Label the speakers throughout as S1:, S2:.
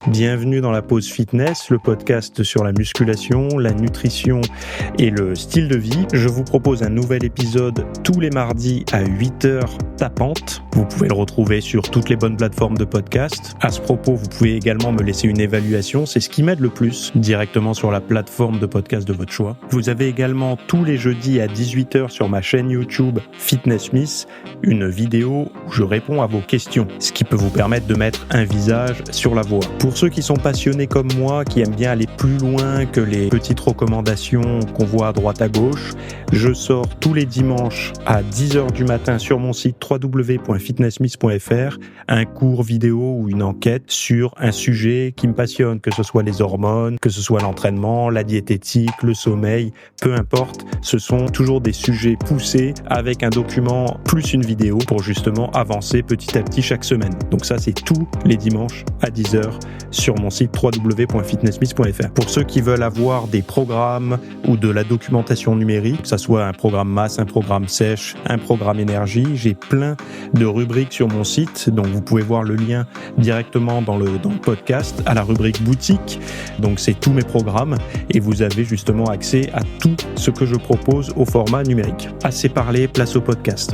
S1: Bienvenue dans la pause fitness, le podcast sur la musculation, la nutrition et le style de vie. Je vous propose un nouvel épisode tous les mardis à 8h tapantes. Vous pouvez le retrouver sur toutes les bonnes plateformes de podcast. À ce propos, vous pouvez également me laisser une évaluation, c'est ce qui m'aide le plus, directement sur la plateforme de podcast de votre choix. Vous avez également tous les jeudis à 18h sur ma chaîne YouTube Fitness Smith, une vidéo où je réponds à vos questions, ce qui peut vous permettre de mettre un visage sur la voix. Pour ceux qui sont passionnés comme moi, qui aiment bien aller plus loin que les petites recommandations qu'on voit à droite à gauche, je sors tous les dimanches à 10h du matin sur mon site www.fitnesssmith.fr un cours vidéo ou une enquête sur un sujet qui me passionne, que ce soit les hormones, que ce soit l'entraînement, la diététique, le sommeil, peu importe, ce sont toujours des sujets poussés avec un document plus une vidéo pour justement avancer petit à petit chaque semaine. Donc ça, c'est tous les dimanches à 10h sur mon site www.fitnesssmith.fr. Pour ceux qui veulent avoir des programmes ou de la documentation numérique, que ce soit un programme masse, un programme sèche, un programme énergie, j'ai plein de rubriques sur mon site, donc vous pouvez voir le lien directement dans le podcast à la rubrique boutique. Donc c'est tous mes programmes et vous avez justement accès à tout ce que je propose au format numérique. Assez parlé, place au podcast.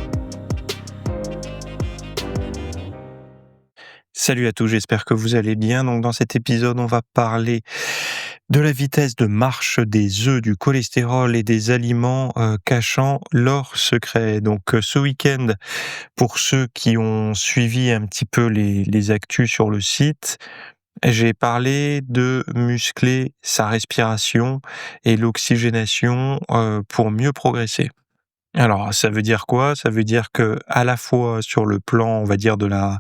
S1: Salut à tous, j'espère que vous allez bien. Donc dans cet épisode, on va parler de la vitesse de marche des œufs, du cholestérol et des aliments cachant leur secret. Donc ce week-end, pour ceux qui ont suivi un petit peu les actus sur le site, j'ai parlé de muscler sa respiration et l'oxygénation pour mieux progresser. Alors, ça veut dire quoi? Ça veut dire que à la fois sur le plan, on va dire, de la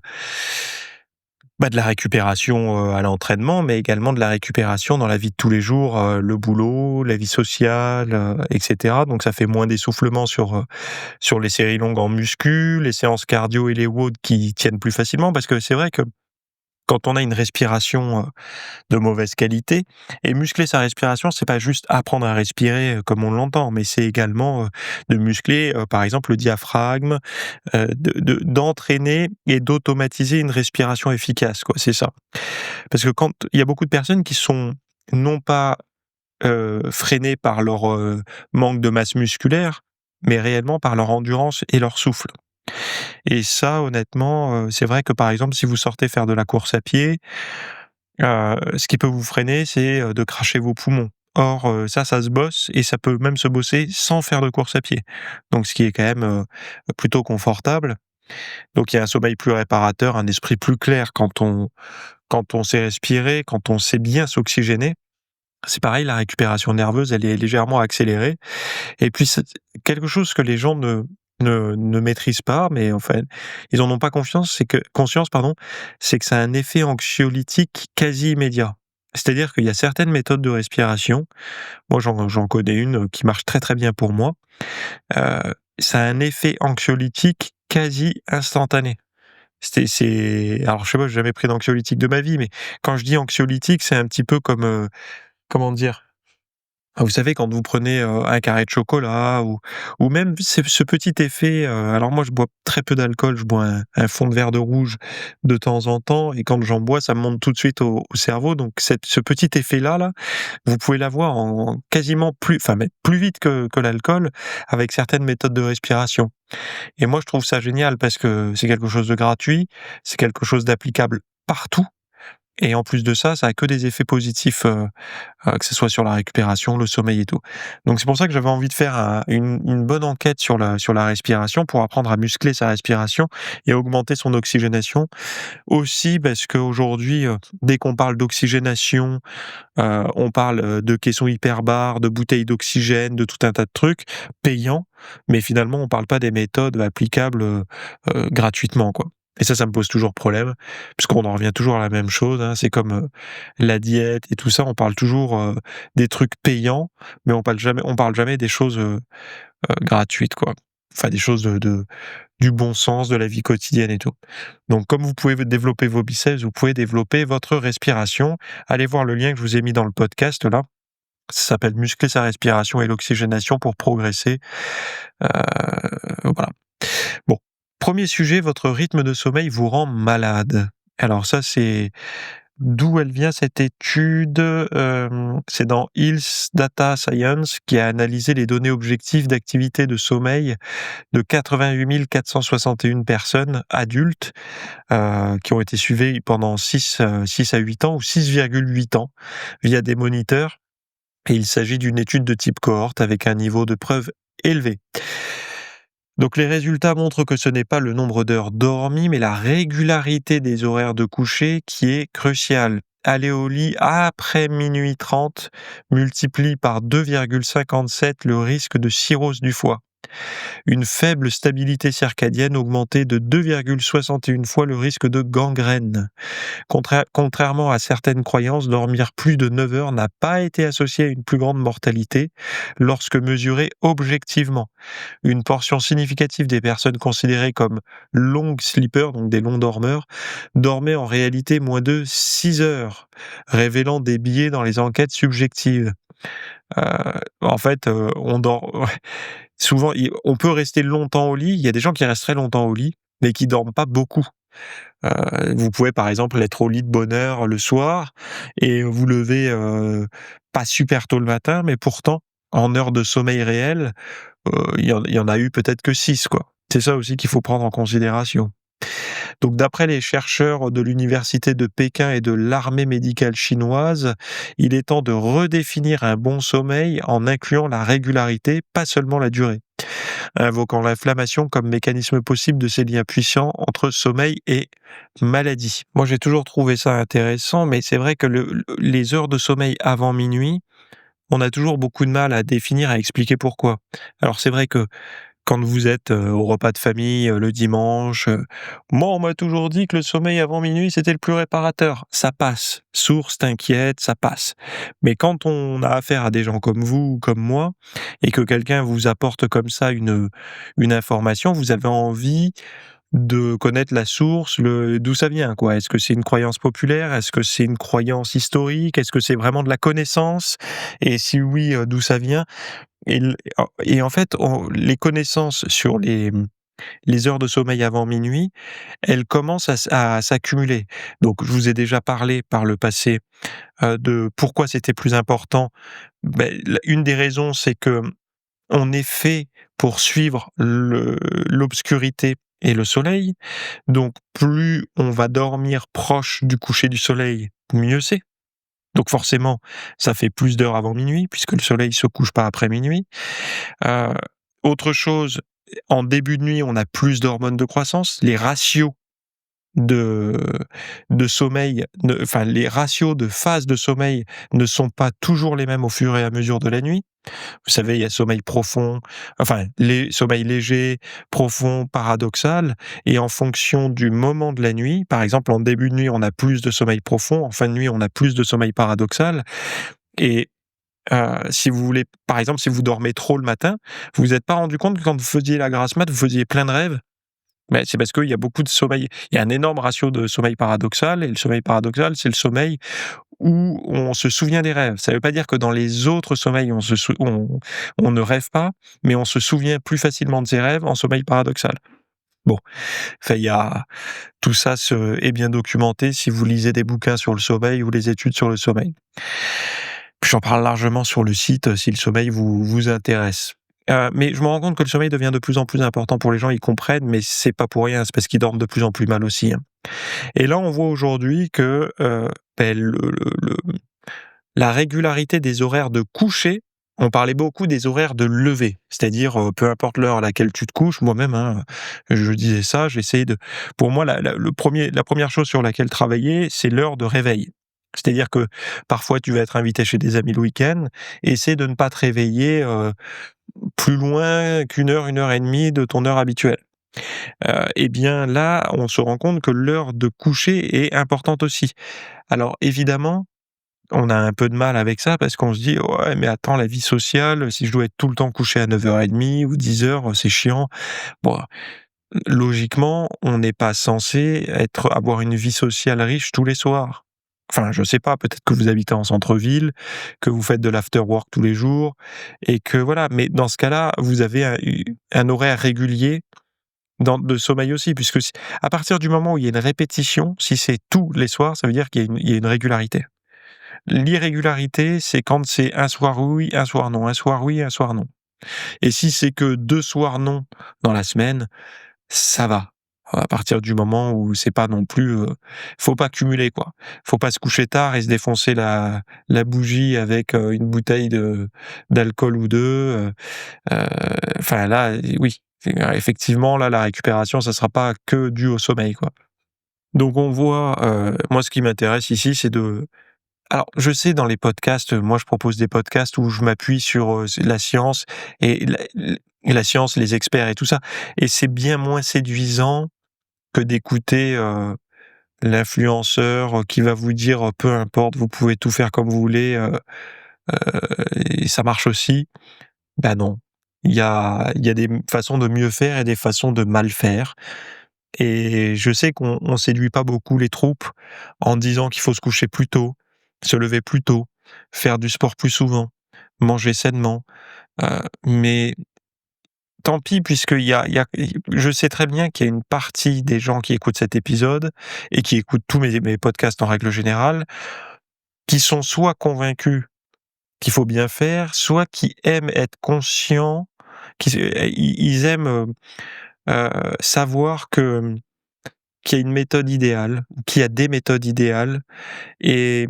S1: récupération à l'entraînement, mais également de la récupération dans la vie de tous les jours, le boulot, la vie sociale, etc. Donc ça fait moins d'essoufflement sur les séries longues en muscu, les séances cardio et les WOD qui tiennent plus facilement, parce que c'est vrai que quand on a une respiration de mauvaise qualité, et muscler sa respiration, c'est pas juste apprendre à respirer comme on l'entend, mais c'est également de muscler, par exemple, le diaphragme, d'entraîner et d'automatiser une respiration efficace, quoi, c'est ça. Parce que quand il y a beaucoup de personnes qui sont non pas freinées par leur manque de masse musculaire, mais réellement par leur endurance et leur souffle. Et ça, honnêtement, c'est vrai que, par exemple, si vous sortez faire de la course à pied, ce qui peut vous freiner, c'est, de cracher vos poumons. Or, ça se bosse et ça peut même se bosser sans faire de course à pied. Donc ce qui est quand même, plutôt confortable. Donc il y a un sommeil plus réparateur, un esprit plus clair quand on sait respirer, quand on sait bien s'oxygéner. C'est pareil, la récupération nerveuse, elle est légèrement accélérée. Et puis c'est quelque chose que les gens ne maîtrisent pas, mais enfin, ils en ont pas conscience, pardon, c'est que ça a un effet anxiolytique quasi immédiat. C'est-à-dire qu'il y a certaines méthodes de respiration, moi j'en connais une qui marche très, très bien pour moi, ça a un effet anxiolytique quasi instantané. Alors je sais pas, j'ai jamais pris d'anxiolytique de ma vie, mais quand je dis anxiolytique, c'est un petit peu comme, comment dire? Vous savez, quand vous prenez, un carré de chocolat ou même ce petit effet, alors moi je bois très peu d'alcool, je bois un fond de verre de rouge de temps en temps, et quand j'en bois, ça me monte tout de suite au cerveau, donc ce petit effet-là, vous pouvez l'avoir en quasiment mais plus vite que l'alcool avec certaines méthodes de respiration. Et moi je trouve ça génial parce que c'est quelque chose de gratuit, c'est quelque chose d'applicable partout, et en plus de ça, ça a que des effets positifs, que ce soit sur la récupération, le sommeil et tout. Donc c'est pour ça que j'avais envie de faire une bonne enquête sur la respiration pour apprendre à muscler sa respiration et à augmenter son oxygénation. Aussi parce qu'aujourd'hui, dès qu'on parle d'oxygénation, on parle, de caissons hyperbares, de bouteilles d'oxygène, de tout un tas de trucs payants, mais finalement on parle pas des méthodes applicables, gratuitement, quoi. Et ça me pose toujours problème, puisqu'on en revient toujours à la même chose, hein. C'est comme, la diète et tout ça, on parle toujours, des trucs payants, mais on parle jamais des choses, gratuites, quoi. Enfin des choses du bon sens, de la vie quotidienne et tout. Donc comme vous pouvez développer vos biceps, vous pouvez développer votre respiration. Allez voir le lien que je vous ai mis dans le podcast là. Ça s'appelle «Muscler sa respiration et l'oxygénation pour progresser». Voilà. Bon, premier sujet, votre rythme de sommeil vous rend malade. Alors ça, c'est d'où elle vient cette étude, c'est dans Health Data Science qui a analysé les données objectives d'activité de sommeil de 88 461 personnes adultes, qui ont été suivies pendant 6 à 8 ans ou 6,8 ans via des moniteurs, et il s'agit d'une étude de type cohorte avec un niveau de preuve élevé. Donc les résultats montrent que ce n'est pas le nombre d'heures dormies, mais la régularité des horaires de coucher qui est cruciale. Aller au lit après minuit 30 multiplie par 2,57 le risque de cirrhose du foie. Une faible stabilité circadienne augmentait de 2,61 fois le risque de gangrène. Contrairement à certaines croyances, dormir plus de 9 heures n'a pas été associé à une plus grande mortalité lorsque mesuré objectivement. Une portion significative des personnes considérées comme long sleepers, donc des longs dormeurs, dormaient en réalité moins de 6 heures, révélant des biais dans les enquêtes subjectives. En fait, on dort souvent on peut rester longtemps au lit, il y a des gens qui restent très longtemps au lit, mais qui dorment pas beaucoup. Vous pouvez par exemple être au lit de bonne heure le soir et vous lever, pas super tôt le matin, mais pourtant en heures de sommeil réel, il y en a eu peut-être que 6 quoi. C'est ça aussi qu'il faut prendre en considération. Donc d'après les chercheurs de l'université de Pékin et de l'armée médicale chinoise, il est temps de redéfinir un bon sommeil en incluant la régularité, pas seulement la durée, invoquant l'inflammation comme mécanisme possible de ces liens puissants entre sommeil et maladie. Moi, j'ai toujours trouvé ça intéressant, mais c'est vrai que les heures de sommeil avant minuit, on a toujours beaucoup de mal à définir, à expliquer pourquoi. Alors c'est vrai que quand vous êtes, au repas de famille, le dimanche, «Moi, on m'a toujours dit que le sommeil avant minuit, c'était le plus réparateur». Ça passe. Source, t'inquiète, ça passe. Mais quand on a affaire à des gens comme vous ou comme moi et que quelqu'un vous apporte comme ça une information, vous avez envie de connaître la source, d'où ça vient, quoi. Est-ce que c'est une croyance populaire? Est-ce que c'est une croyance historique? Est-ce que c'est vraiment de la connaissance? Et si oui, d'où ça vient? Et en fait, les connaissances sur les heures de sommeil avant minuit, elles commencent à s'accumuler. Donc je vous ai déjà parlé par le passé, de pourquoi c'était plus important. Une des raisons, c'est que on est fait pour suivre l'obscurité et le soleil. Donc plus on va dormir proche du coucher du soleil, mieux c'est. Donc forcément, ça fait plus d'heures avant minuit puisque le soleil se couche pas après minuit. Heu, Autre chose, en début de nuit, on a plus d'hormones de croissance. Les ratios de sommeil les ratios de phases de sommeil ne sont pas toujours les mêmes au fur et à mesure de la nuit. Vous savez, il y a sommeil profond, enfin, les sommeil léger, profond, paradoxal, et en fonction du moment de la nuit, par exemple, en début de nuit, on a plus de sommeil profond, en fin de nuit, on a plus de sommeil paradoxal. Et si vous voulez, par exemple, si vous dormez trop le matin, vous vous êtes pas rendu compte que quand vous faisiez la grasse mat, vous faisiez plein de rêves? C'est parce qu'il y a beaucoup de sommeil, il y a un énorme ratio de sommeil paradoxal, et le sommeil paradoxal, c'est le sommeil où on se souvient des rêves. Ça ne veut pas dire que dans les autres sommeils, on ne rêve pas, mais on se souvient plus facilement de ses rêves en sommeil paradoxal. Bon, enfin, il y a tout ça est bien documenté si vous lisez des bouquins sur le sommeil ou les études sur le sommeil. J'en parle largement sur le site, si le sommeil vous intéresse. Mais je me rends compte que le sommeil devient de plus en plus important pour les gens, ils comprennent, mais c'est pas pour rien, c'est parce qu'ils dorment de plus en plus mal aussi, hein. Et là, on voit aujourd'hui que, la régularité des horaires de coucher, on parlait beaucoup des horaires de lever, c'est-à-dire, peu importe l'heure à laquelle tu te couches, moi-même, hein, je disais ça, j'essayais de pour moi la première chose sur laquelle travailler, c'est l'heure de réveil. C'est-à-dire que parfois tu vas être invité chez des amis le week-end, essaie de ne pas te réveiller, plus loin qu'1 heure et demie de ton heure habituelle. Et bien là, on se rend compte que l'heure de coucher est importante aussi. Alors évidemment, on a un peu de mal avec ça parce qu'on se dit: «Ouais, mais attends, la vie sociale, si je dois être tout le temps couché à 9h30 ou 10h, c'est chiant». Bon, logiquement, on n'est pas censé avoir une vie sociale riche tous les soirs. Enfin, je sais pas, peut-être que vous habitez en centre-ville, que vous faites de l'after work tous les jours et que voilà, mais dans ce cas-là, vous avez un horaire régulier de sommeil aussi, puisque à partir du moment où il y a une répétition, si c'est tous les soirs, ça veut dire qu'il y a une régularité. L'irrégularité, c'est quand c'est un soir oui, un soir non, un soir oui, un soir non. Et si c'est que 2 soirs non dans la semaine, ça va. À partir du moment où c'est pas non plus, faut pas cumuler, quoi. Faut pas se coucher tard et se défoncer la bougie avec, une bouteille d'alcool ou 2. Heu, enfin là, oui, effectivement, là, la récupération, ça sera pas que dû au sommeil, quoi. Donc on voit, moi, ce qui m'intéresse ici, c'est de alors, je sais dans les podcasts, moi je propose des podcasts où je m'appuie sur, la science et la science, les experts et tout ça, et c'est bien moins séduisant que d'écouter, l'influenceur, qui va vous dire, «Peu importe, vous pouvez tout faire comme vous voulez, et ça marche aussi». Ben non, il y a des façons de mieux faire et des façons de mal faire, et je sais qu'on séduit pas beaucoup les troupes en disant qu'il faut se coucher plus tôt, se lever plus tôt, faire du sport plus souvent, manger sainement, mais tant pis, puisqu'je sais très bien qu'il y a une partie des gens qui écoutent cet épisode et qui écoutent tous mes podcasts en règle générale, qui sont soit convaincus qu'il faut bien faire, soit qui aiment être conscients, ils aiment, savoir qu'il y a une méthode idéale, qu'il y a des méthodes idéales, et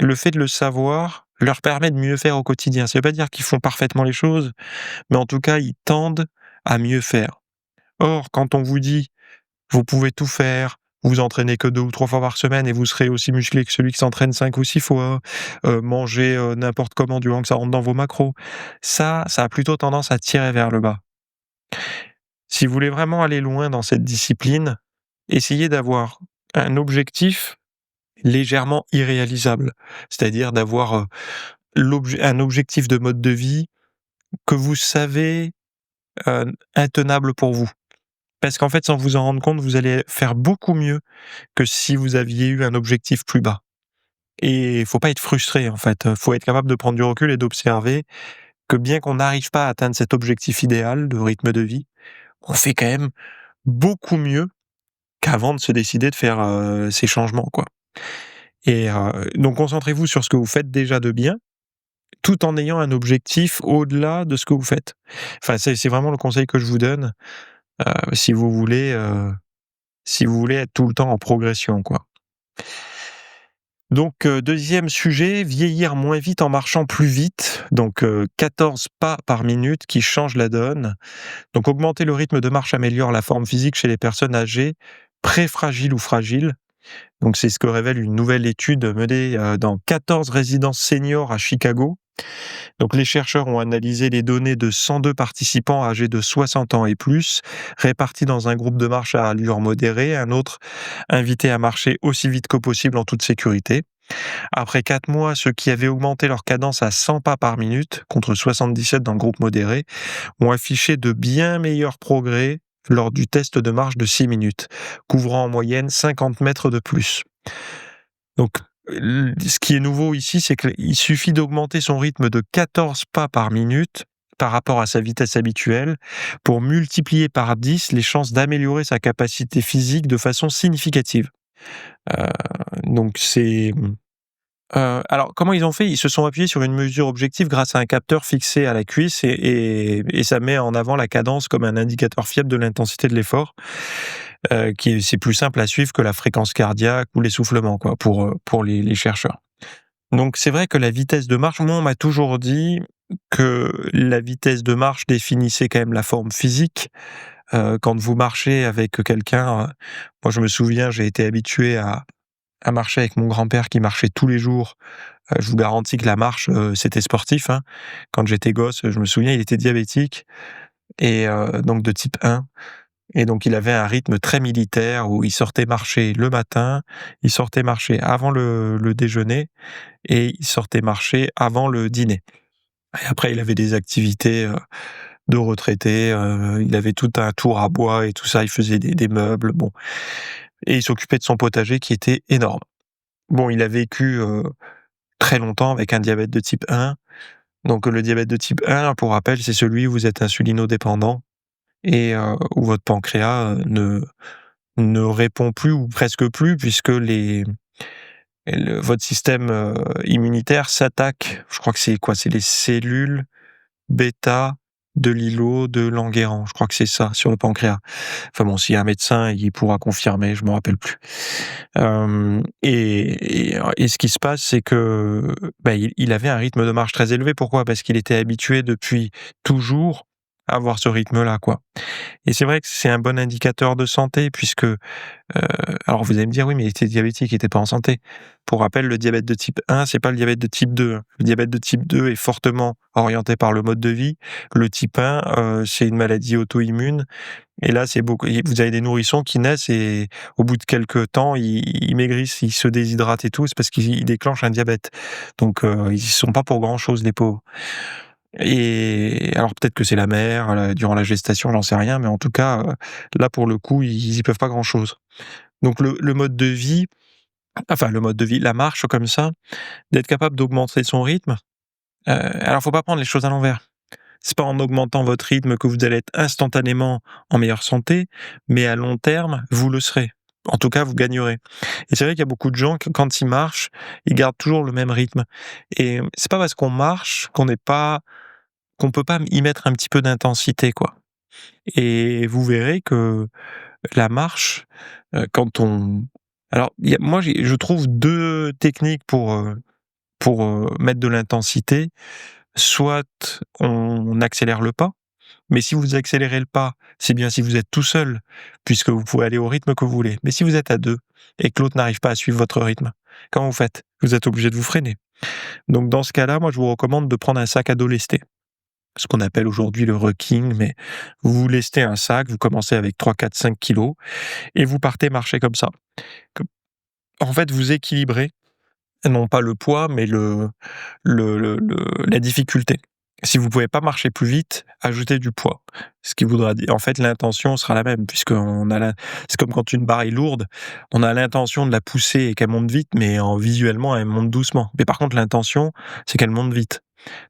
S1: le fait de le savoir leur permet de mieux faire au quotidien. Ça veut pas dire qu'ils font parfaitement les choses, mais en tout cas, ils tendent à mieux faire. Or, quand on vous dit: «Vous pouvez tout faire, vous entraînez que 2 ou 3 fois par semaine et vous serez aussi musclé que celui qui s'entraîne 5 ou 6 fois, mangez, n'importe comment durant que ça rentre dans vos macros», ça a plutôt tendance à tirer vers le bas. Si vous voulez vraiment aller loin dans cette discipline, essayez d'avoir un objectif légèrement irréalisable. C'est-à-dire d'avoir, un objectif de mode de vie que vous savez, intenable pour vous. Parce qu'en fait, sans vous en rendre compte, vous allez faire beaucoup mieux que si vous aviez eu un objectif plus bas. Et il faut pas être frustré, en fait, faut être capable de prendre du recul et d'observer que bien qu'on n'arrive pas à atteindre cet objectif idéal de rythme de vie, on fait quand même beaucoup mieux qu'avant de se décider de faire, ces changements, quoi. Et donc concentrez-vous sur ce que vous faites déjà de bien, tout en ayant un objectif au-delà de ce que vous faites. Enfin, c'est vraiment le conseil que je vous donne, si vous voulez, être tout le temps en progression, quoi. Donc, 2e sujet, vieillir moins vite en marchant plus vite. Donc, 14 pas par minute qui changent la donne. Donc augmenter le rythme de marche améliore la forme physique chez les personnes âgées, préfragiles ou fragiles. Donc c'est ce que révèle une nouvelle étude menée, dans 14 résidences seniors à Chicago. Donc les chercheurs ont analysé les données de 102 participants âgés de 60 ans et plus, répartis dans un groupe de marche à allure modérée, un autre invité à marcher aussi vite que possible en toute sécurité. Après 4 mois, ceux qui avaient augmenté leur cadence à 100 pas par minute, contre 77 dans le groupe modéré, ont affiché de bien meilleurs progrès lors du test de marche de 6 minutes, couvrant en moyenne 50 mètres de plus. Donc, ce qui est nouveau ici, c'est qu'il suffit d'augmenter son rythme de 14 pas par minute par rapport à sa vitesse habituelle pour multiplier par 10 les chances d'améliorer sa capacité physique de façon significative. Heu, donc alors comment ils ont fait? Ils se sont appuyés sur une mesure objective grâce à un capteur fixé à la cuisse, et ça met en avant la cadence comme un indicateur fiable de l'intensité de l'effort, c'est plus simple à suivre que la fréquence cardiaque ou l'essoufflement, quoi, pour les chercheurs. Donc c'est vrai que la vitesse de marche, moi on m'a toujours dit que la vitesse de marche définissait quand même la forme physique. Quand vous marchez avec quelqu'un, moi je me souviens, j'ai été habitué à marcher avec mon grand-père qui marchait tous les jours. Je vous garantis que la marche, c'était sportif, hein. Quand j'étais gosse, je me souviens, il était diabétique, et donc de type 1, et donc il avait un rythme très militaire où il sortait marcher le matin, il sortait marcher avant le déjeuner, et il sortait marcher avant le dîner. Et après il avait des activités, de retraité, il avait tout un tour à bois et tout ça, il faisait des meubles, bon, et il s'occupait de son potager qui était énorme. Bon, il a vécu, très longtemps avec un diabète de type 1. Donc le diabète de type 1, pour rappel, c'est celui où vous êtes insulinodépendant et où votre pancréas, ne répond plus ou presque plus puisque votre système, immunitaire s'attaque, je crois que c'est quoi? C'est les cellules bêta de l'îlot de Langerhans, je crois que c'est ça, sur le pancréas. Enfin bon, s'il y a un médecin, il pourra confirmer, je me rappelle plus. Et ce qui se passe, c'est que, bah, il avait un rythme de marche très élevé. Pourquoi? Parce qu'il était habitué depuis toujours à avoir ce rythme-là, quoi. Et c'est vrai que c'est un bon indicateur de santé puisque, alors vous allez me dire: «Oui, mais il était diabétique, il était pas en santé». Pour rappel, le diabète de type 1, c'est pas le diabète de type 2, hein. Le diabète de type 2 est fortement orienté par le mode de vie. Le type 1, c'est une maladie auto-immune et là, c'est beaucoup vous avez des nourrissons qui naissent et au bout de quelques temps, ils maigrissent, ils se déshydratent et tout, c'est parce qu'ils déclenchent un diabète. Donc, ils y sont pas pour grand chose, les pauvres. Et alors peut-être que c'est la mère, durant la gestation, j'en sais rien, mais en tout cas, là, pour le coup, ils y peuvent pas grand chose. Donc le mode de vie, enfin le mode de vie, la marche comme ça, d'être capable d'augmenter son rythme, alors faut pas prendre les choses à l'envers. C'est pas en augmentant votre rythme que vous allez être instantanément en meilleure santé, mais à long terme, vous le serez. En tout cas, vous gagnerez. Et c'est vrai qu'il y a beaucoup de gens que quand ils marchent, ils gardent toujours le même rythme. Et c'est pas parce qu'on marche qu'on peut pas y mettre un petit peu d'intensité, quoi. Et vous verrez que la marche, quand on alors il y a moi je trouve 2 techniques pour, mettre de l'intensité. Soit on accélère le pas, mais si vous accélérez le pas, c'est bien si vous êtes tout seul, puisque vous pouvez aller au rythme que vous voulez. Mais si vous êtes à 2 et que l'autre n'arrive pas à suivre votre rythme, comment vous faites? Vous êtes obligé de vous freiner. Donc dans ce cas-là, moi je vous recommande de prendre un sac à dos lesté, ce qu'on appelle aujourd'hui le rucking, mais vous lestez un sac, vous commencez avec 3, 4, 5 kilos et vous partez marcher comme ça. Com En fait, vous équilibrez, non pas le poids, mais le la difficulté. Si vous pouvez pas marcher plus vite, ajoutez du poids. Ce qui voudra dire en fait, l'intention sera la même puisqu'on a la c'est comme quand une barre est lourde, on a l'intention de la pousser et qu'elle monte vite, mais visuellement, elle monte doucement. Mais par contre, l'intention, c'est qu'elle monte vite.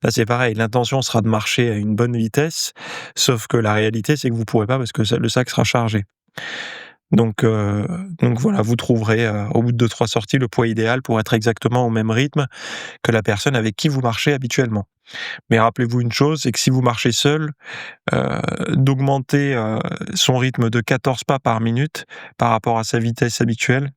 S1: Là, c'est pareil, l'intention sera de marcher à une bonne vitesse, sauf que la réalité, c'est que vous pourrez pas parce que le sac sera chargé. Donc, heu, donc voilà, vous trouverez, au bout de 2-3 sorties, le poids idéal pour être exactement au même rythme que la personne avec qui vous marchez habituellement. Mais rappelez-vous une chose, c'est que si vous marchez seul, d'augmenter, son rythme de 14 pas par minute par rapport à sa vitesse habituelle,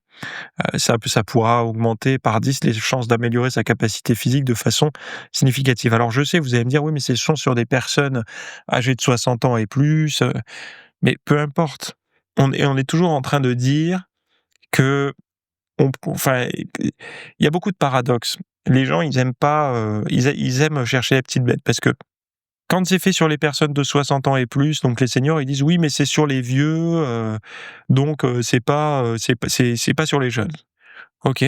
S1: ça pourra augmenter par 10 les chances d'améliorer sa capacité physique de façon significative. Alors je sais, vous allez me dire: «Oui, mais ce sont sur des personnes âgées de 60 ans et plus», mais peu importe. On est toujours en train de dire que enfin, il y a beaucoup de paradoxes. Les gens, ils aiment pas, ils aiment chercher la petite bête parce que quand c'est fait sur les personnes de 60 ans et plus, donc les seniors, ils disent: «Oui, mais c'est sur les vieux, donc c'est pas sur les jeunes». OK,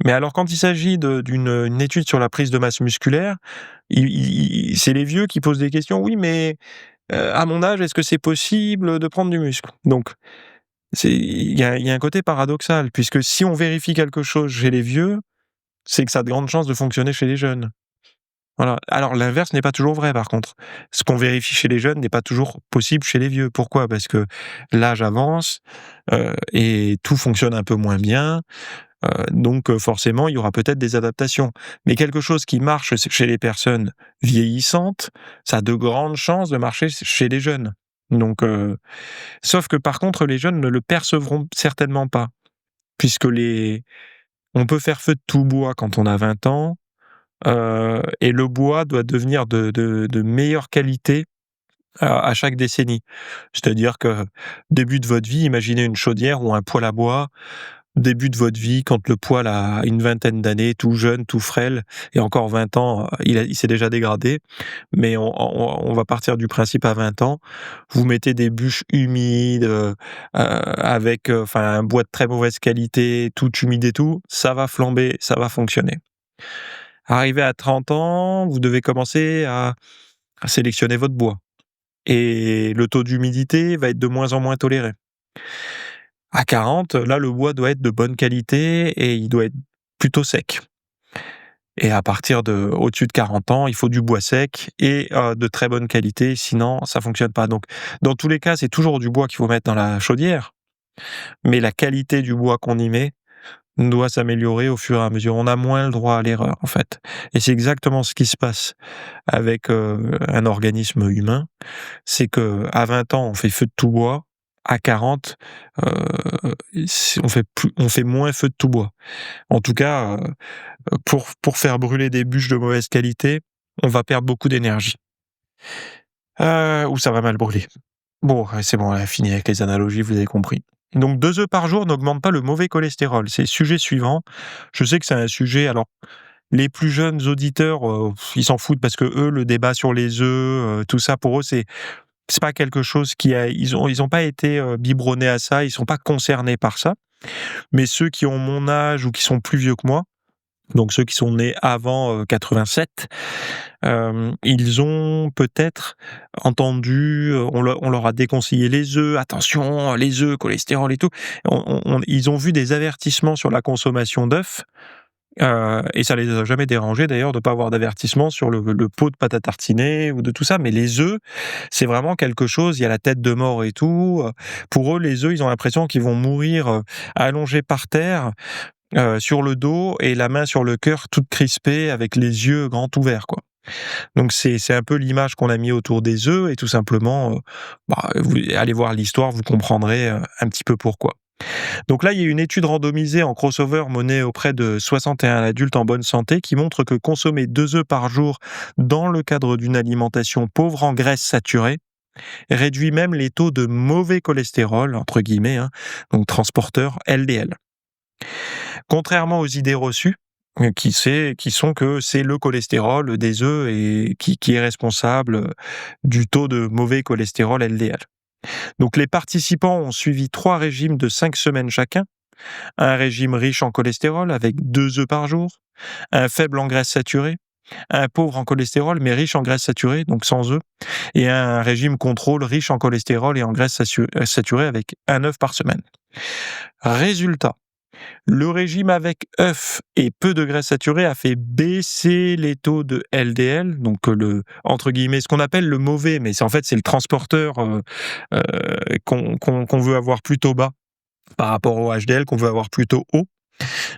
S1: mais alors quand il s'agit une étude sur la prise de masse musculaire, c'est les vieux qui posent des questions: «Oui, mais à mon âge, est-ce que c'est possible de prendre du muscle?» Donc il y a un côté paradoxal puisque si on vérifie quelque chose chez les vieux, c'est que ça a de grandes chances de fonctionner chez les jeunes. Voilà. Alors l'inverse n'est pas toujours vrai par contre. Ce qu'on vérifie chez les jeunes n'est pas toujours possible chez les vieux. Pourquoi? Parce que l'âge avance, et tout fonctionne un peu moins bien, donc forcément il y aura peut-être des adaptations. Mais quelque chose qui marche chez les personnes vieillissantes, ça a de grandes chances de marcher chez les jeunes. Donc sauf que par contre les jeunes ne le percevront certainement pas, puisque les on peut faire feu de tout bois quand on a 20 ans. Et le bois doit devenir de meilleure qualité à chaque décennie. C'est-à-dire que début de votre vie, imaginez une chaudière ou un poêle à bois. Début de votre vie, quand le poêle a une vingtaine d'années, tout jeune, tout frêle, et encore 20 ans, il s'est déjà dégradé. Mais on va partir du principe à 20 ans, vous mettez des bûches humides, avec, enfin un bois de très mauvaise qualité, tout humide et tout, ça va flamber, ça va fonctionner. Arrivé à 30 ans, vous devez commencer à sélectionner votre bois et le taux d'humidité va être de moins en moins toléré. À 40, là, le bois doit être de bonne qualité et il doit être plutôt sec. et à partir de au-dessus de 40 ans, il faut du bois sec et de très bonne qualité, sinon ça fonctionne pas. Donc dans tous les cas, c'est toujours du bois qu'il faut mettre dans la chaudière, mais la qualité du bois qu'on y met doit s'améliorer au fur et à mesure. On a moins le droit à l'erreur, en fait, et c'est exactement ce qui se passe avec, un organisme humain. C'est qu'à 20 ans, on fait feu de tout bois, à 40, on fait moins feu de tout bois. En tout cas, pour faire brûler des bûches de mauvaise qualité, on va perdre beaucoup d'énergie, ou ça va mal brûler. Bon, ouais, c'est bon, on a fini avec les analogies, vous avez compris. Donc 2 œufs par jour n'augmentent pas le mauvais cholestérol. C'est sujet suivant. Je sais que c'est un sujet, alors les plus jeunes auditeurs, ils s'en foutent parce que eux, le débat sur les œufs, tout ça pour eux, c'est pas quelque chose qui a ils ont pas été, biberonnés à ça, ils sont pas concernés par ça. Mais ceux qui ont mon âge ou qui sont plus vieux que moi, donc ceux qui sont nés avant, 87, ils ont peut-être entendu, on leur a déconseillé les œufs: «Attention, les œufs, cholestérol et tout». Ils ont vu des avertissements sur la consommation d'œufs, et ça les a jamais dérangés d'ailleurs de pas avoir d'avertissement sur le pot de pâte à tartiner ou de tout ça. Mais les œufs, c'est vraiment quelque chose, il y a la tête de mort et tout, pour eux, les œufs, ils ont l'impression qu'ils vont mourir, allongés par terre, sur le dos et la main sur le cœur toute crispée avec les yeux grands ouverts, quoi. Donc c'est un peu l'image qu'on a mis autour des œufs et tout simplement, vous allez voir l'histoire, vous comprendrez, un petit peu pourquoi. Donc là, il y a une étude randomisée en crossover menée auprès de 61 adultes en bonne santé qui montre que consommer 2 œufs par jour dans le cadre d'une alimentation pauvre en graisses saturées réduit même les taux de «mauvais cholestérol» entre guillemets, hein, donc transporteur LDL. Contrairement aux idées reçues, qui sont que c'est le cholestérol des œufs et qui est responsable, du taux de mauvais cholestérol LDL. Donc les participants ont suivi 3 régimes de 5 semaines chacun, un régime riche en cholestérol avec 2 œufs par jour, un faible en graisses saturées, un pauvre en cholestérol mais riche en graisses saturées, donc sans œufs, et un régime contrôle riche en cholestérol et en graisses saturées avec un œuf par semaine. Résultat, le régime avec œufs et peu de graisses saturées a fait baisser les taux de LDL, donc entre guillemets, ce qu'on appelle le mauvais, mais en fait c'est le transporteur qu'on veut avoir plutôt bas par rapport au HDL qu'on veut avoir plutôt haut.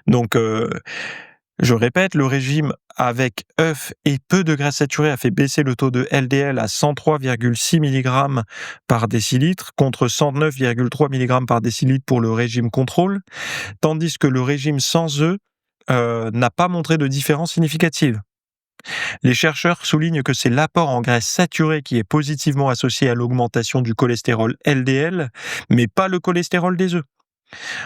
S1: Donc je répète, le régime avec œufs et peu de graisses saturées a fait baisser le taux de LDL à 103,6 mg par décilitre contre 109,3 mg par décilitre pour le régime contrôle, tandis que le régime sans œufs n'a pas montré de différence significative. Les chercheurs soulignent que c'est l'apport en graisses saturées qui est positivement associé à l'augmentation du cholestérol LDL, mais pas le cholestérol des œufs.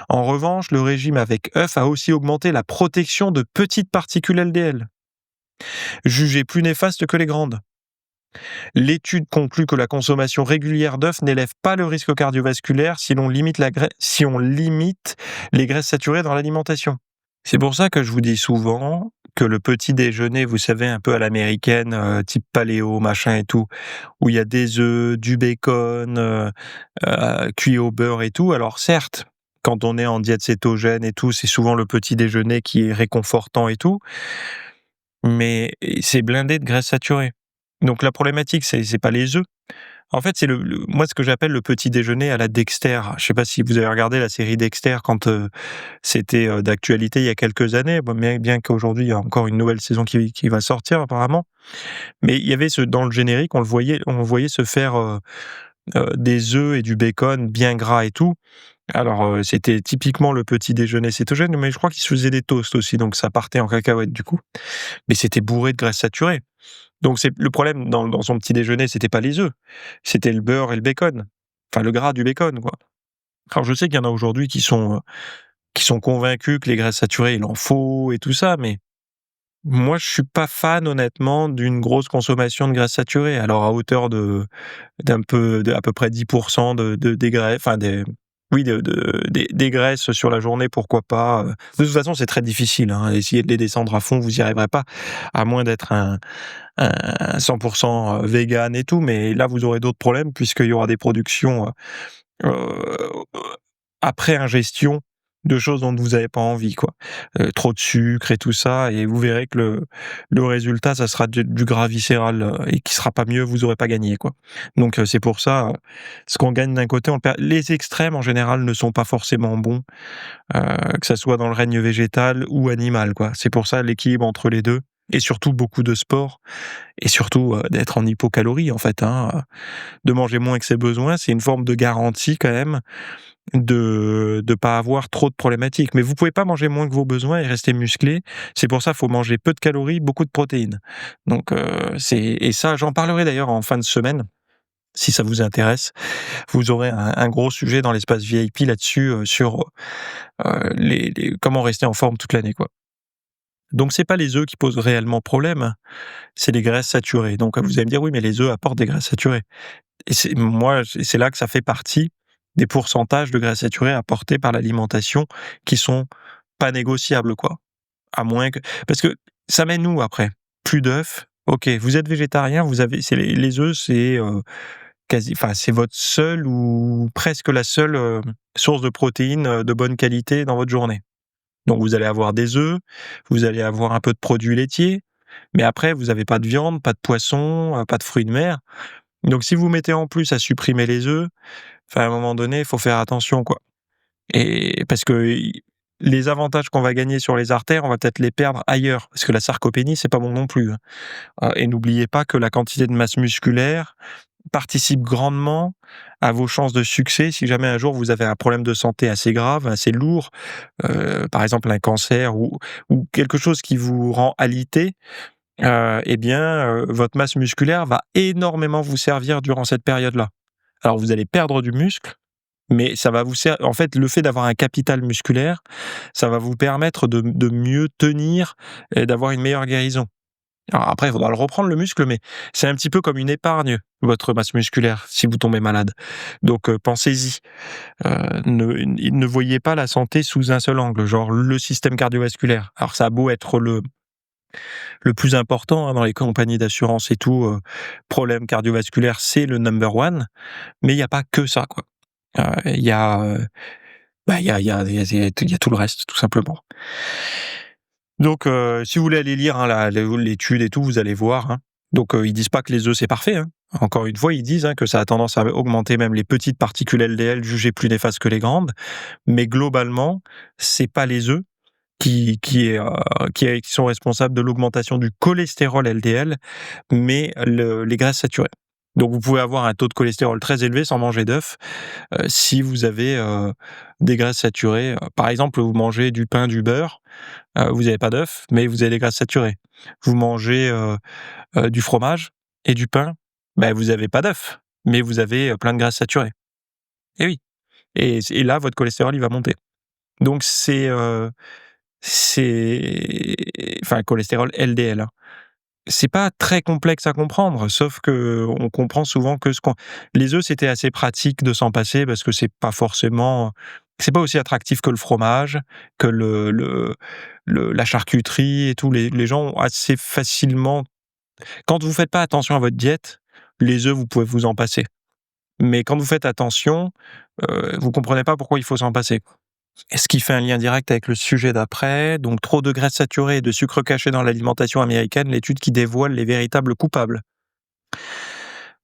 S1: En revanche, le régime avec œufs a aussi augmenté la protection de petites particules LDL, jugées plus néfastes que les grandes. L'étude conclut que la consommation régulière d'œufs n'élève pas le risque cardiovasculaire si on limite les graisses saturées dans l'alimentation. C'est pour ça que je vous dis souvent que le petit déjeuner, vous savez, un peu à l'américaine, type paléo, machin et tout, où il y a des œufs, du bacon, cuit au beurre et tout. Alors certes, quand on est en diète cétogène et tout, c'est souvent le petit déjeuner qui est réconfortant et tout, mais c'est blindé de graisses saturées. Donc la problématique, c'est pas les œufs. En fait, c'est moi ce que j'appelle le petit déjeuner à la Dexter. Je sais pas si vous avez regardé la série Dexter quand c'était d'actualité il y a quelques années, bon, bien qu'aujourd'hui il y a encore une nouvelle saison qui va sortir apparemment. Mais il y avait dans le générique, on voyait se faire des œufs et du bacon bien gras et tout. Alors c'était typiquement le petit déjeuner cétogène, mais je crois qu'ils se faisaient des toasts aussi, donc ça partait en cacahuète du coup. Mais c'était bourré de graisses saturées. Donc c'est le problème dans son petit déjeuner, c'était pas les œufs, c'était le beurre et le bacon. Enfin le gras du bacon, quoi. Alors je sais qu'il y en a aujourd'hui qui sont convaincus que les graisses saturées, il en faut et tout ça, mais moi je suis pas fan honnêtement d'une grosse consommation de graisses saturées. Alors à hauteur d'à peu près 10 des graisses, enfin des graisses sur la journée, pourquoi pas. De toute façon, c'est très difficile, hein, essayer de les descendre à fond, vous y arriverez pas, à moins d'être un 100% vegan et tout, mais là vous aurez d'autres problèmes puisqu'il y aura des productions après ingestion de choses dont vous avez pas envie, quoi. Trop de sucre et tout ça, et vous verrez que le résultat, ça sera du gras viscéral, et qui sera pas mieux, vous aurez pas gagné, quoi. Donc c'est pour ça, ce qu'on gagne d'un côté, on le perd. Les extrêmes, en général, ne sont pas forcément bons, que ça soit dans le règne végétal ou animal, quoi. C'est pour ça l'équilibre entre les 2, et surtout beaucoup de sport, et surtout, d'être en hypocalorie, en fait, hein, de manger moins que ses besoins. C'est une forme de garantie quand même de pas avoir trop de problématiques. Mais vous pouvez pas manger moins que vos besoins et rester musclé. C'est pour ça, qu'il faut manger peu de calories, beaucoup de protéines. Donc et ça, j'en parlerai d'ailleurs en fin de semaine, si ça vous intéresse. Vous aurez un gros sujet dans l'espace VIP là-dessus, sur comment rester en forme toute l'année, quoi. Donc c'est pas les œufs qui posent réellement problème, c'est les graisses saturées. Donc vous allez me dire: «Oui, mais les œufs apportent des graisses saturées». Et c'est là que ça fait partie des pourcentages de graisses saturées apportés par l'alimentation, qui sont pas négociables, quoi. À moins que, parce que ça mène où après? Plus d'œufs, OK, vous êtes végétarien, vous avez c'est les œufs, c'est, c'est votre seule ou presque la seule, source de protéines, de bonne qualité dans votre journée. Donc vous allez avoir des œufs, vous allez avoir un peu de produits laitiers, mais après vous avez pas de viande, pas de poisson, pas de fruits de mer. Donc si vous mettez en plus à supprimer les œufs, enfin, à un moment donné, il faut faire attention, quoi. Et parce que les avantages qu'on va gagner sur les artères, on va peut-être les perdre ailleurs, parce que la sarcopénie, c'est pas bon non plus, hein. Et n'oubliez pas que la quantité de masse musculaire participe grandement à vos chances de succès si jamais un jour vous avez un problème de santé assez grave, assez lourd, par exemple un cancer ou quelque chose qui vous rend alité. Eh bien, votre masse musculaire va énormément vous servir durant cette période-là. Alors vous allez perdre du muscle, mais ça va vous en fait, le fait d'avoir un capital musculaire, ça va vous permettre de mieux tenir et d'avoir une meilleure guérison. Alors après, il faudra le reprendre, le muscle, mais c'est un petit peu comme une épargne, votre masse musculaire, si vous tombez malade. Donc pensez-y. Ne voyez pas la santé sous un seul angle, genre le système cardiovasculaire. Alors ça a beau être le plus important, hein, dans les compagnies d'assurance et tout, problème cardiovasculaire, c'est le number one, mais il y a pas que ça, quoi. Il y a, il y a tout le reste, tout simplement. Donc si vous voulez aller lire, hein, l'étude et tout, vous allez voir, hein. Donc ils disent pas que les œufs, c'est parfait, hein. Encore une fois, ils disent, hein, que ça a tendance à augmenter même les petites particules LDL jugées plus néfastes que les grandes, mais globalement, c'est pas les œufs qui sont responsables de l'augmentation du cholestérol LDL, mais les graisses saturées. Donc vous pouvez avoir un taux de cholestérol très élevé sans manger d'œufs, si vous avez, des graisses saturées. Par exemple, vous mangez du pain, du beurre, vous avez pas d'œufs, mais vous avez des graisses saturées. Vous mangez, du fromage et du pain, vous avez pas d'œufs, mais vous avez, plein de graisses saturées. Et oui, et là, votre cholestérol, il va monter. Donc c'est enfin, cholestérol LDL, hein. C'est pas très complexe à comprendre, sauf qu'on comprend souvent que les œufs, c'était assez pratique de s'en passer parce que c'est pas aussi attractif que le fromage, que la charcuterie et tout. Les gens ont assez facilement, quand vous faites pas attention à votre diète, les œufs, vous pouvez vous en passer. Mais quand vous faites attention, vous comprenez pas pourquoi il faut s'en passer. Et ce qui fait un lien direct avec le sujet d'après, donc trop de graisses saturées et de sucre caché dans l'alimentation américaine, l'étude qui dévoile les véritables coupables.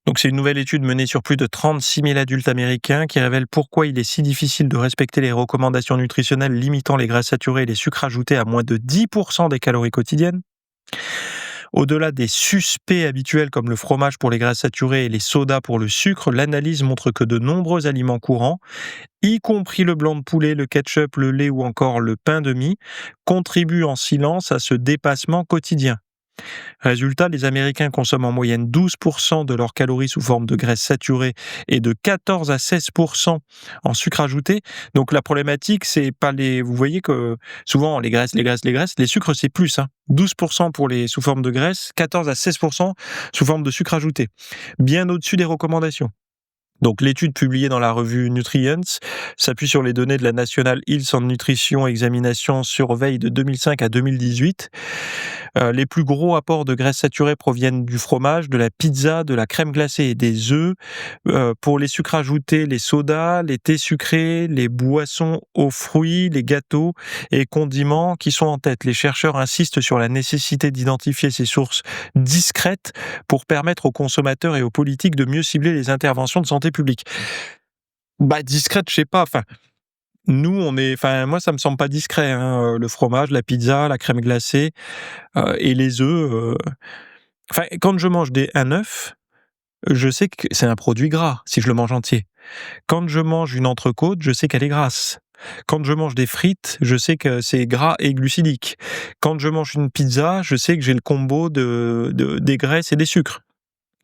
S1: Donc c'est une nouvelle étude menée sur plus de 36 000 adultes américains qui révèle pourquoi il est si difficile de respecter les recommandations nutritionnelles limitant les graisses saturées et les sucres ajoutés à moins de 10% des calories quotidiennes. Au-delà des suspects habituels comme le fromage pour les graisses saturées et les sodas pour le sucre, l'analyse montre que de nombreux aliments courants, y compris le blanc de poulet, le ketchup, le lait ou encore le pain de mie, contribuent en silence à ce dépassement quotidien. Résultat, les Américains consomment en moyenne 12% de leurs calories sous forme de graisses saturées et de 14 à 16% en sucre ajouté. Donc la problématique, c'est pas les... Vous voyez que souvent les graisses, les sucres c'est plus, hein. 12% pour les sous forme de graisse, 14 à 16% sous forme de sucre ajouté. Bien au-dessus des recommandations. Donc l'étude publiée dans la revue Nutrients s'appuie sur les données de la National Health and Nutrition Examination Survey de 2005 à 2018. Les plus gros apports de graisses saturées proviennent du fromage, de la pizza, de la crème glacée et des œufs. Pour les sucres ajoutés, les sodas, les thés sucrés, les boissons aux fruits, les gâteaux et condiments qui sont en tête. Les chercheurs insistent sur la nécessité d'identifier ces sources discrètes pour permettre aux consommateurs et aux politiques de mieux cibler les interventions de santé publique. Bah, discrète, je sais pas, enfin, moi, ça me semble pas discret, hein, le fromage, la pizza, la crème glacée, et les œufs, enfin, quand je mange un œuf, je sais que c'est un produit gras, si je le mange entier. Quand je mange une entrecôte, je sais qu'elle est grasse. Quand je mange des frites, je sais que c'est gras et glucidique. Quand je mange une pizza, je sais que j'ai le combo des graisses et des sucres.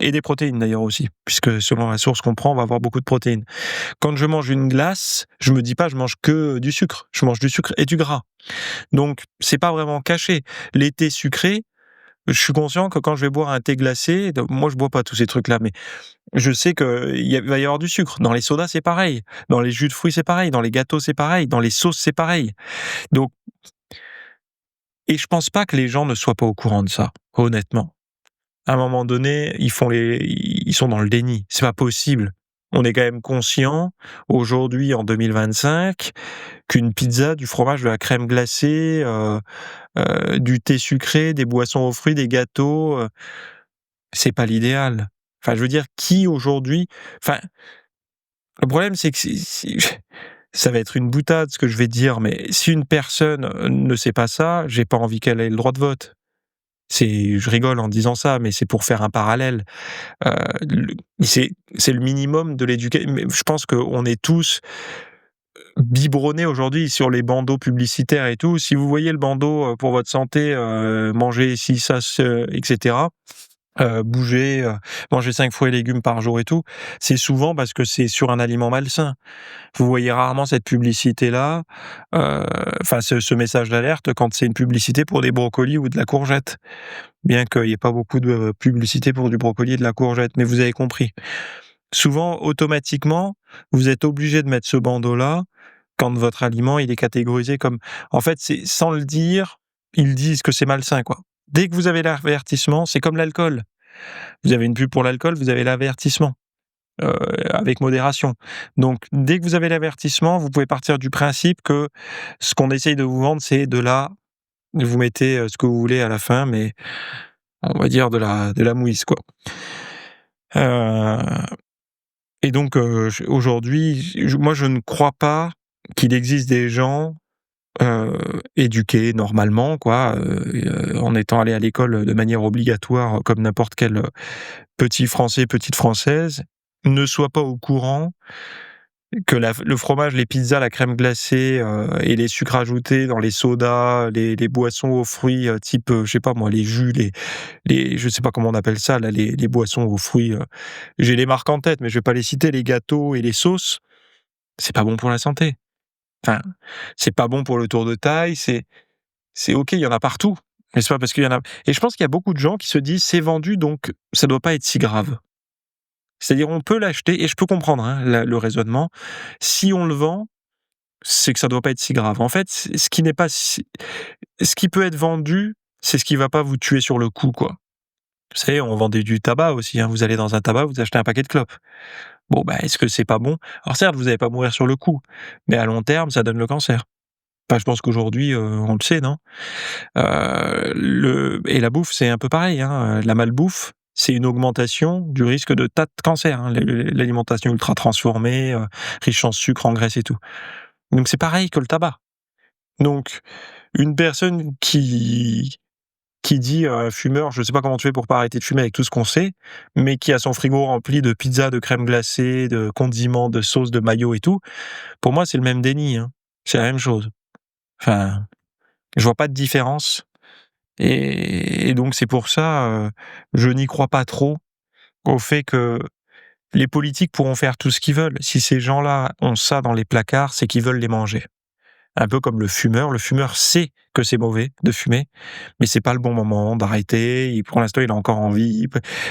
S1: Et des protéines d'ailleurs aussi, puisque selon la source qu'on prend, on va avoir beaucoup de protéines. Quand je mange une glace, je me dis pas je mange que du sucre, je mange du sucre et du gras. Donc c'est pas vraiment caché. Les thés sucrés, je suis conscient que quand je vais boire un thé glacé, moi je bois pas tous ces trucs-là, mais je sais qu'il va y avoir du sucre. Dans les sodas, c'est pareil. Dans les jus de fruits, c'est pareil. Dans les gâteaux, c'est pareil. Dans les sauces, c'est pareil. Donc, et je pense pas que les gens ne soient pas au courant de ça, honnêtement. À un moment donné, ils sont dans le déni. C'est pas possible. On est quand même conscient, aujourd'hui, en 2025, qu'une pizza, du fromage, de la crème glacée, du thé sucré, des boissons aux fruits, des gâteaux, c'est pas l'idéal. Enfin, je veux dire, qui aujourd'hui, enfin, le problème, c'est que ça va être une boutade ce que je vais dire, mais si une personne ne sait pas ça, j'ai pas envie qu'elle ait le droit de vote. Je rigole en disant ça, mais c'est pour faire un parallèle. Heu, le c'est le minimum de l'éducation. Mais je pense qu'on est tous biberonnés aujourd'hui sur les bandeaux publicitaires et tout. Si vous voyez le bandeau, pour votre santé, mangez ci, ça, ce et cetera, bouger, manger 5 fruits et légumes par jour et tout, c'est souvent parce que c'est sur un aliment malsain. Vous voyez rarement cette publicité-là, enfin ce message d'alerte quand c'est une publicité pour des brocolis ou de la courgette. Bien qu'il y ait pas beaucoup de publicité pour du brocoli et de la courgette, mais vous avez compris. Souvent, automatiquement, vous êtes obligé de mettre ce bandeau-là quand votre aliment, il est catégorisé comme en fait, c'est sans le dire, ils disent que c'est malsain, quoi. Dès que vous avez l'avertissement, c'est comme l'alcool. Vous avez une pub pour l'alcool, vous avez l'avertissement, heu, avec modération. Donc dès que vous avez l'avertissement, vous pouvez partir du principe que ce qu'on essaye de vous vendre, c'est de la vous mettez, ce que vous voulez à la fin, mais on va dire de la mouise, quoi. Heu et donc aujourd'hui, moi, je ne crois pas qu'il existe des gens, éduqués normalement, quoi, en étant allés à l'école de manière obligatoire comme n'importe quel, petit Français, petite Française, ne soient pas au courant que le fromage, les pizzas, la crème glacée, et les sucres ajoutés dans les sodas, les boissons aux fruits, type, je sais pas moi, les jus, je sais pas comment on appelle ça là, les boissons aux fruits, j'ai les marques en tête, mais je vais pas les citer, les gâteaux et les sauces, c'est pas bon pour la santé. Enfin, c'est pas bon pour le tour de taille, c'est OK, il y en a partout, mais c'est pas parce qu'il y en a et je pense qu'il y a beaucoup de gens qui se disent: «C'est vendu donc ça doit pas être si grave». C'est-à-dire on peut l'acheter et je peux comprendre, hein, le raisonnement. Si on le vend, c'est que ça doit pas être si grave. En fait, ce qui peut être vendu, c'est ce qui va pas vous tuer sur le coup, quoi. Vous savez, on vendait du tabac aussi, hein. Vous allez dans un tabac, vous achetez un paquet de clopes. Bon, bah, est-ce que c'est pas bon? Alors certes, vous allez pas mourir sur le coup, mais à long terme, ça donne le cancer. Enfin, je pense qu'aujourd'hui, on le sait, non? Le et la bouffe, c'est un peu pareil, hein, la malbouffe, c'est une augmentation du risque de tas de cancers, hein, l'alimentation ultra transformée, riche en sucre, en graisse et tout. Donc c'est pareil que le tabac. Donc une personne qui dit à un fumeur: «Je sais pas comment tu fais pour pas arrêter de fumer avec tout ce qu'on sait», mais qui a son frigo rempli de pizzas, de crème glacée, de condiments, de sauces, de mayo et tout, pour moi, c'est le même déni, hein. C'est la même chose. Enfin, je vois pas de différence et donc c'est pour ça, je n'y crois pas trop au fait que les politiques pourront faire tout ce qu'ils veulent. Si ces gens-là ont ça dans les placards, c'est qu'ils veulent les manger. Un peu comme le fumeur. Le fumeur sait que c'est mauvais de fumer, mais c'est pas le bon moment d'arrêter. Pour l'instant, il a encore envie.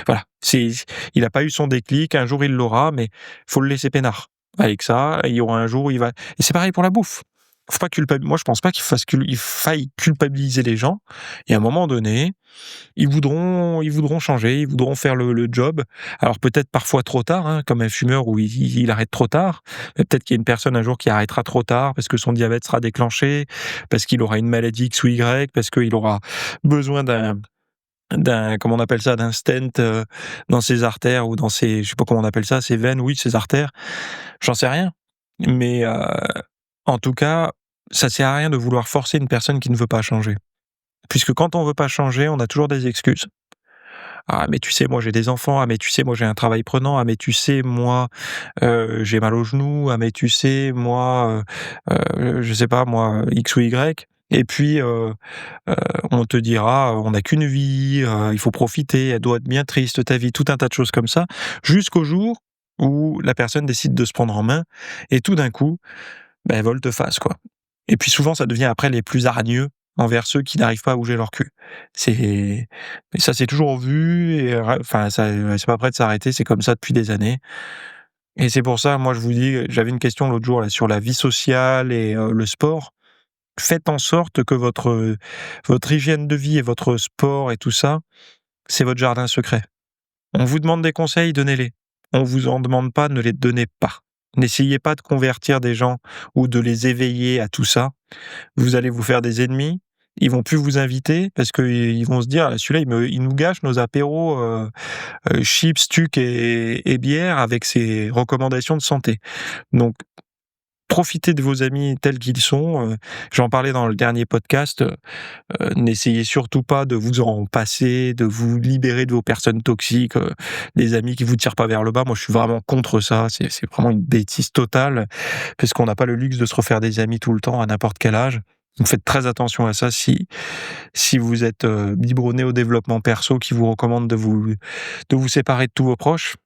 S1: Voilà. Il n'a pas eu son déclic. Un jour, il l'aura, mais faut le laisser peinard. Avec ça, il y aura un jour où il va. Et c'est pareil pour la bouffe. faut pas moi, je pense pas il faille culpabiliser les gens. Et à un moment donné, ils voudront changer, ils voudront faire le job. Alors peut-être parfois trop tard, hein, comme un fumeur où il arrête trop tard. Mais peut-être qu'il y a une personne un jour qui arrêtera trop tard parce que son diabète sera déclenché, parce qu'il aura une maladie X ou Y, parce qu'il aura besoin d'un comment on appelle ça, d'un stent, dans ses artères ou dans ses je sais pas comment on appelle ça, ses veines, oui, ses artères. J'en sais rien. Mais, en tout cas, ça sert à rien de vouloir forcer une personne qui ne veut pas changer. Puisque quand on veut pas changer, on a toujours des excuses. «Ah mais tu sais, moi j'ai des enfants. Ah mais tu sais, moi j'ai un travail prenant. Ah mais tu sais, moi, j'ai mal au genou. Ah mais tu sais, moi, je sais pas moi, X ou Y». Et puis, on te dira: «On n'a qu'une vie, il faut profiter, elle doit être bien triste ta vie», tout un tas de choses comme ça, jusqu'au jour où la personne décide de se prendre en main et tout d'un coup, volte-face, quoi. Et puis souvent, ça devient après les plus hargneux envers ceux qui n'arrivent pas à bouger leur cul. C'est ça s'est toujours vu et enfin ça, c'est pas prêt de s'arrêter, c'est comme ça depuis des années. Et c'est pour ça, moi je vous dis, j'avais une question l'autre jour là sur la vie sociale et le sport. Faites en sorte que votre hygiène de vie et votre sport et tout ça, c'est votre jardin secret. On vous demande des conseils, donnez-les. On vous en demande pas, ne les donnez pas. N'essayez pas de convertir des gens ou de les éveiller à tout ça. Vous allez vous faire des ennemis. Ils vont plus vous inviter parce qu'ils vont se dire: «Ah, celui-là, il nous gâche nos apéros, chips, tucs et bière avec ses recommandations de santé». Donc profitez de vos amis tels qu'ils sont, j'en parlais dans le dernier podcast, n'essayez surtout pas de vous en passer, de vous libérer de vos personnes toxiques, des amis qui vous tirent pas vers le bas. Moi, je suis vraiment contre ça, c'est vraiment une bêtise totale, parce qu'on n'a pas le luxe de se refaire des amis tout le temps à n'importe quel âge. Donc faites très attention à ça si vous êtes, biberonné au développement perso qui vous recommande de vous séparer de tous vos proches.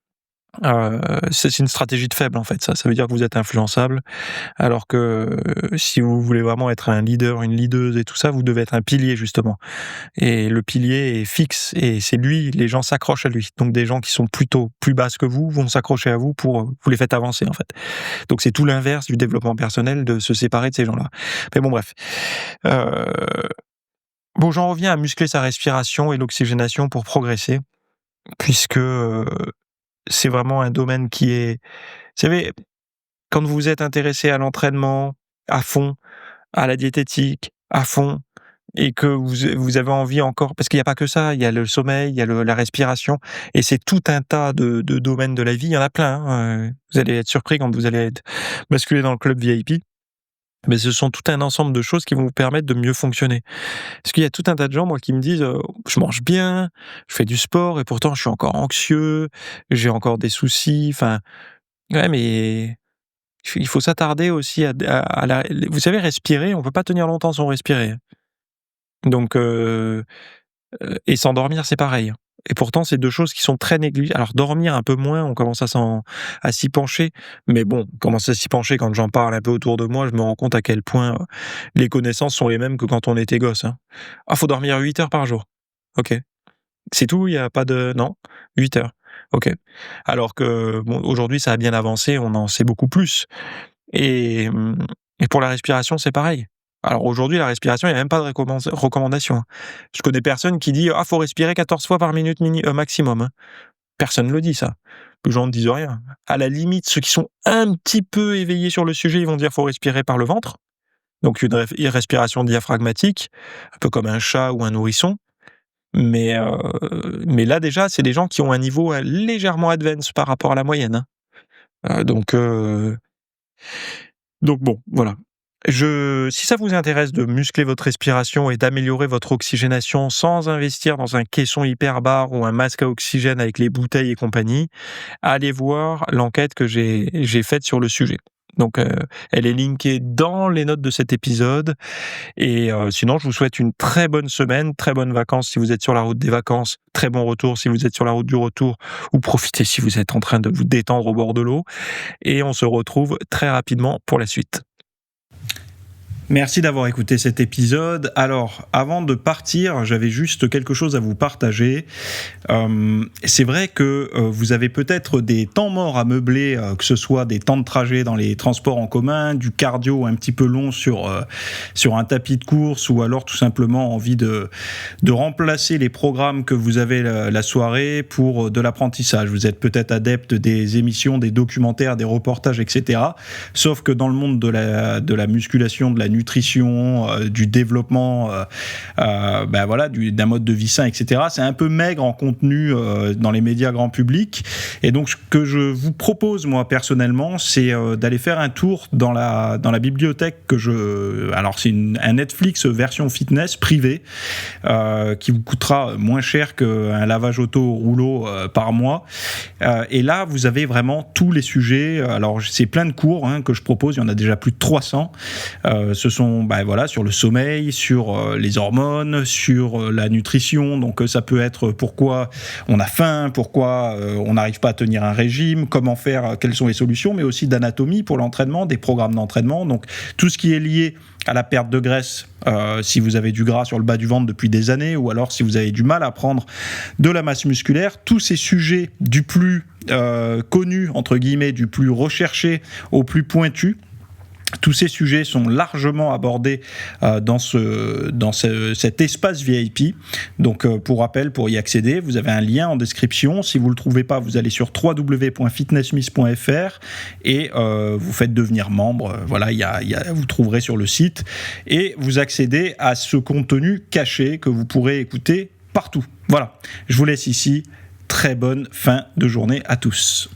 S1: C'est une stratégie de faible, en fait, ça. Ça veut dire que vous êtes influençable. Alors que, si vous voulez vraiment être un leader, une leaduse et tout ça, vous devez être un pilier justement. Et le pilier est fixe et c'est lui, les gens s'accrochent à lui. Donc des gens qui sont plutôt plus basses que vous vont s'accrocher à vous pour, vous les faites avancer en fait. Donc c'est tout l'inverse du développement personnel de se séparer de ces gens-là. Mais bon bref. Heu, bon j'en reviens à muscler sa respiration et l'oxygénation pour progresser puisque, c'est vraiment un domaine qui est vous savez, quand vous êtes intéressé à l'entraînement à fond, à la diététique à fond et que vous avez envie encore parce qu'il y a pas que ça, il y a le sommeil, il y a la respiration et c'est tout un tas de domaines de la vie, il y en a plein, hein, vous allez être surpris quand vous allez être basculer dans le club VIP, mais ce sont tout un ensemble de choses qui vont vous permettre de mieux fonctionner. Parce qu'il y a tout un tas de gens, moi, qui me disent, «Je mange bien, je fais du sport et pourtant je suis encore anxieux, j'ai encore des soucis», enfin, ouais, mais il faut s'attarder aussi à la vous savez, respirer, on peut pas tenir longtemps sans respirer. Donc et s'endormir, c'est pareil, hein. Et pourtant, c'est 2 choses qui sont très négligées. Alors dormir un peu moins, on commence à s'y pencher, mais bon, on commence à s'y pencher quand j'en parle un peu autour de moi, je me rends compte à quel point, les connaissances sont les mêmes que quand on était gosse, hein. «Ah, faut dormir 8 heures par jour». OK. C'est tout? Il y a pas de non? 8 heures. OK. Alors que bon, aujourd'hui, ça a bien avancé, on en sait beaucoup plus. Et et pour la respiration, c'est pareil. Alors aujourd'hui, la respiration, il y a même pas de recommandation, hein. Je connais personne qui dit: «Ah, faut respirer 14 fois par minute maximum», hein. Personne le dit ça. Les gens ne disent rien. À la limite, ceux qui sont un petit peu éveillés sur le sujet, ils vont dire: «Faut respirer par le ventre», donc une respiration diaphragmatique, un peu comme un chat ou un nourrisson. Mais là déjà, c'est des gens qui ont un niveau, légèrement advanced par rapport à la moyenne, hein. Donc bon, voilà. Si ça vous intéresse de muscler votre respiration et d'améliorer votre oxygénation sans investir dans un caisson hyperbare ou un masque à oxygène avec les bouteilles et compagnie, allez voir l'enquête que j'ai faite sur le sujet. Donc, elle est linkée dans les notes de cet épisode et sinon je vous souhaite une très bonne semaine, très bonnes vacances si vous êtes sur la route des vacances, très bon retour si vous êtes sur la route du retour ou profitez si vous êtes en train de vous détendre au bord de l'eau et on se retrouve très rapidement pour la suite.
S2: Merci d'avoir écouté cet épisode. Alors, avant de partir, j'avais juste quelque chose à vous partager. C'est vrai que vous avez peut-être des temps morts à meubler, que ce soit des temps de trajet dans les transports en commun, du cardio un petit peu long sur un tapis de course, ou alors tout simplement envie de remplacer les programmes que vous avez la soirée pour de l'apprentissage. Vous êtes peut-être adepte des émissions, des documentaires, des reportages, etc. Sauf que dans le monde de la musculation, de la nutrition, du développement, d'un mode de vie sain, etc. C'est un peu maigre en contenu dans les médias grand public. Et donc, ce que je vous propose, moi, personnellement, c'est d'aller faire un tour dans la bibliothèque alors, c'est un Netflix version fitness privée qui vous coûtera moins cher qu'un lavage auto au rouleau par mois. Et là, vous avez vraiment tous les sujets. Alors, c'est plein de cours que je propose. Il y en a déjà plus de 300. Ce sont sur le sommeil, sur les hormones, sur la nutrition. Donc ça peut être pourquoi on a faim, pourquoi on n'arrive pas à tenir un régime, comment faire, quelles sont les solutions, mais aussi d'anatomie pour l'entraînement, des programmes d'entraînement. Donc tout ce qui est lié à la perte de graisse, si vous avez du gras sur le bas du ventre depuis des années, ou alors si vous avez du mal à prendre de la masse musculaire, tous ces sujets du plus connu, entre guillemets, du plus recherché au plus pointu, tous ces sujets sont largement abordés dans cet espace VIP. Donc, pour rappel, pour y accéder, vous avez un lien en description. Si vous ne le trouvez pas, vous allez sur www.fitnessmiss.fr et vous faites devenir membre. Voilà, vous trouverez sur le site. Et vous accédez à ce contenu caché que vous pourrez écouter partout. Voilà, je vous laisse ici. Très bonne fin de journée à tous.